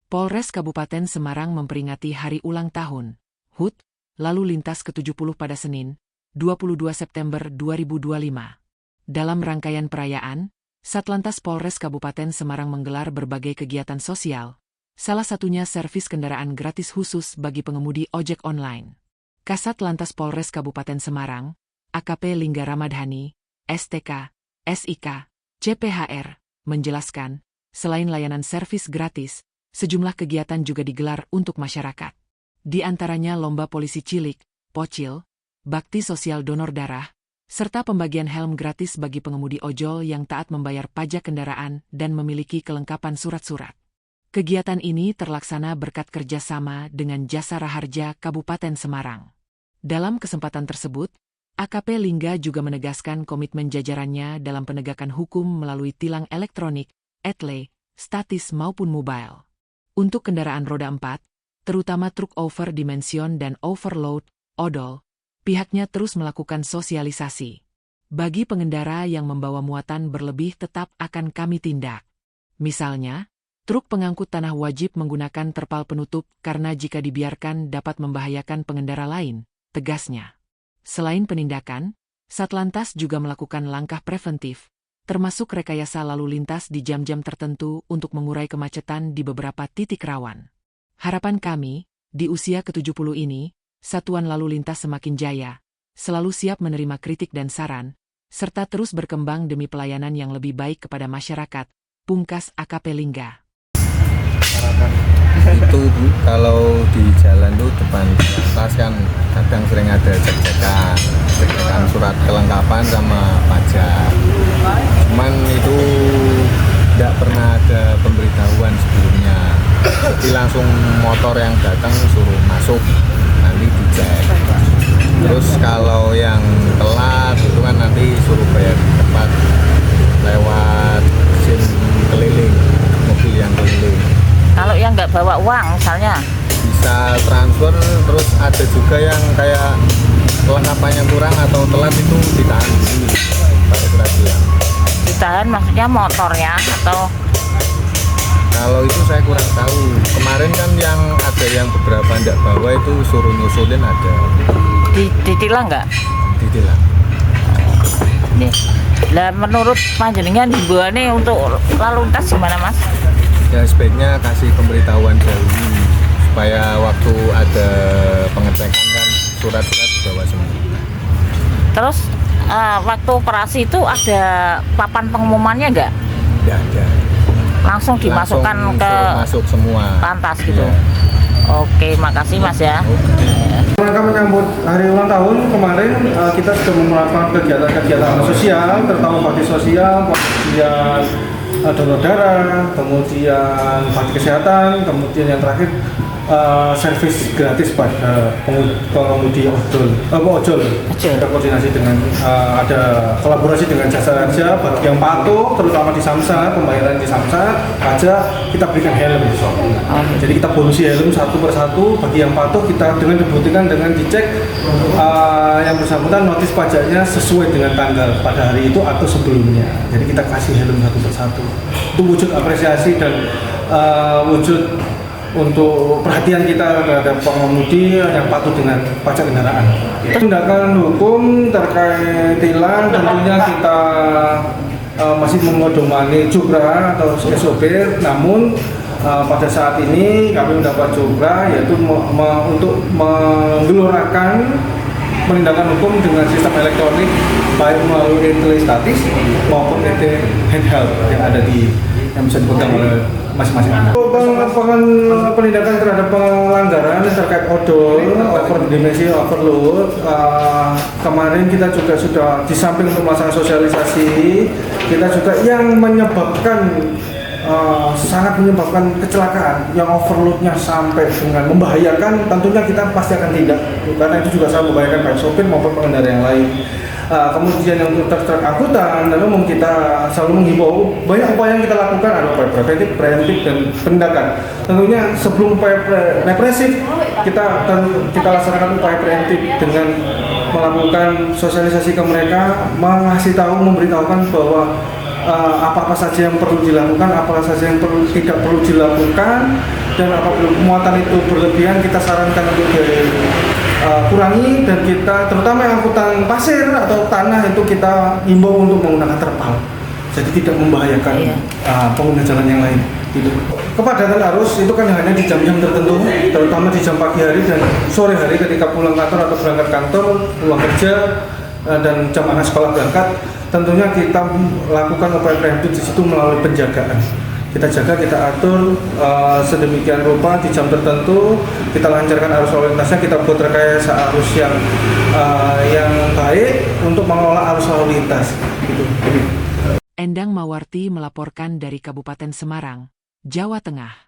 Polres Kabupaten Semarang memperingati Hari Ulang Tahun HUT Lalu Lintas ke-70 pada Senin, 22 September 2025. Dalam rangkaian perayaan, Satlantas Polres Kabupaten Semarang menggelar berbagai kegiatan sosial, salah satunya servis kendaraan gratis khusus bagi pengemudi ojek online. Kasat Lantas Polres Kabupaten Semarang, AKP Lingga Ramadhani, STK, SIK, CPHR, menjelaskan, selain layanan servis gratis, sejumlah kegiatan juga digelar untuk masyarakat. Di antaranya lomba polisi cilik, pocil, bakti sosial donor darah, serta pembagian helm gratis bagi pengemudi ojol yang taat membayar pajak kendaraan dan memiliki kelengkapan surat-surat. Kegiatan ini terlaksana berkat kerjasama dengan Jasa Raharja Kabupaten Semarang. Dalam kesempatan tersebut, AKP Lingga juga menegaskan komitmen jajarannya dalam penegakan hukum melalui tilang elektronik, etle, statis maupun mobile. Untuk kendaraan roda 4, terutama truk over dimension dan overload, odol, pihaknya terus melakukan sosialisasi. Bagi pengendara yang membawa muatan berlebih tetap akan kami tindak. Misalnya, truk pengangkut tanah wajib menggunakan terpal penutup karena jika dibiarkan dapat membahayakan pengendara lain, tegasnya. Selain penindakan, Satlantas juga melakukan langkah preventif, termasuk rekayasa lalu lintas di jam-jam tertentu untuk mengurai kemacetan di beberapa titik rawan. Harapan kami, di usia ke-70 ini, Satuan Lalu Lintas semakin jaya, selalu siap menerima kritik dan saran, serta terus berkembang demi pelayanan yang lebih baik kepada masyarakat, pungkas AKP Lingga. Itu kalau di jalan tuh depan atas kan kadang sering ada cek-cekan surat kelengkapan sama pajak. Cuman itu tidak pernah ada pemberitahuan sebelumnya. Jadi langsung motor yang datang suruh masuk, nanti dicek. Terus kalau yang telat itu kan nanti suruh bayar di tempat lewat SIM keliling, mobil yang keliling. Kalau yang nggak bawa uang misalnya? Bisa transfer, terus ada juga yang kayak kelengkapannya kurang atau telat itu ditahan dulu, pakai surat tilang. Ditahan maksudnya motornya atau? Kalau itu saya kurang tahu. Kemarin kan yang ada yang beberapa ndak bawa itu suruh nyusulin ada. Ditilang nggak? Ditilang. Nih, lah menurut panjenengan himbauannya untuk lalu lintas gimana Mas? Ya sebaiknya kasih pemberitahuan dahulu supaya waktu ada pengecekan kan surat-surat dibawa semua. Terus waktu operasi itu ada papan pengumumannya nggak? Nggak ada. Langsung dimasukkan ke masuk semua lantas gitu. Ya. Oke, makasih Mas ya. Rangka menyambut hari ulang tahun kemarin kita sudah melakukan kegiatan-kegiatan sosial, terutama bakti sosial, kemudian donor darah, kemudian bakti kesehatan, kemudian yang terakhir servis gratis pada pengemudi ojol. Kita koordinasi dengan ada kolaborasi dengan Jasa Raharja bagi yang patuh, terutama di Samsat, pembayaran di Samsat, pajak kita berikan helm. Jadi kita bonusi helm satu persatu bagi yang patuh, kita dengan dibuktikan dengan dicek yang bersangkutan notis pajaknya sesuai dengan tanggal pada hari itu atau sebelumnya. Jadi kita kasih helm satu persatu. Itu wujud apresiasi dan wujud untuk perhatian kita terhadap pengemudi yang patuh dengan pajak kendaraan. Tindakan hukum terkait tilang tentunya kita masih memedomani jubra atau SOP, namun pada saat ini kami mendapat jubra yaitu untuk menggelorakan penindakan hukum dengan sistem elektronik baik melalui etle statis maupun etle handheld yang ada yang bisa dipegang oleh masing-masing anak. Penindakan terhadap pelanggaran terkait odol, overdimensi, overload, kemarin kita juga sudah di samping untuk melaksanakan sosialisasi, kita juga yang menyebabkan sangat menyebabkan kecelakaan yang overloadnya sampai dengan membahayakan, tentunya kita pasti akan tindak karena itu juga sangat membahayakan baik sopir maupun pengendara yang lain. Kemudian yang untuk truk angkutan dan umum kita selalu menghimbau banyak upaya yang kita lakukan, ada upaya preventif dan penindakan. Tentunya sebelum upaya represif kita laksanakan upaya preventif dengan melakukan sosialisasi ke mereka, memberitahukan bahwa apa-apa saja yang perlu dilakukan, apa saja yang tidak perlu dilakukan, dan apabila muatan itu berlebihan kita sarankan untuk kurangi, dan kita terutama yang angkutan pasir atau tanah itu kita himbau untuk menggunakan terpal, jadi tidak membahayakan pengguna jalan yang lain. Gitu. Kepadatan arus itu kan hanya di jam-jam tertentu, terutama di jam pagi hari dan sore hari ketika pulang kantor atau berangkat kantor, pulang kerja, dan jam anak sekolah berangkat. Tentunya kita lakukan upaya preventif di situ melalui penjagaan. Kita jaga, kita atur sedemikian rupa di jam tertentu, kita lancarkan arus lalu lintasnya, kita buat rekayasa arus yang baik untuk mengelola arus lalu lintas. Gitu. Endang Mawarti melaporkan dari Kabupaten Semarang, Jawa Tengah.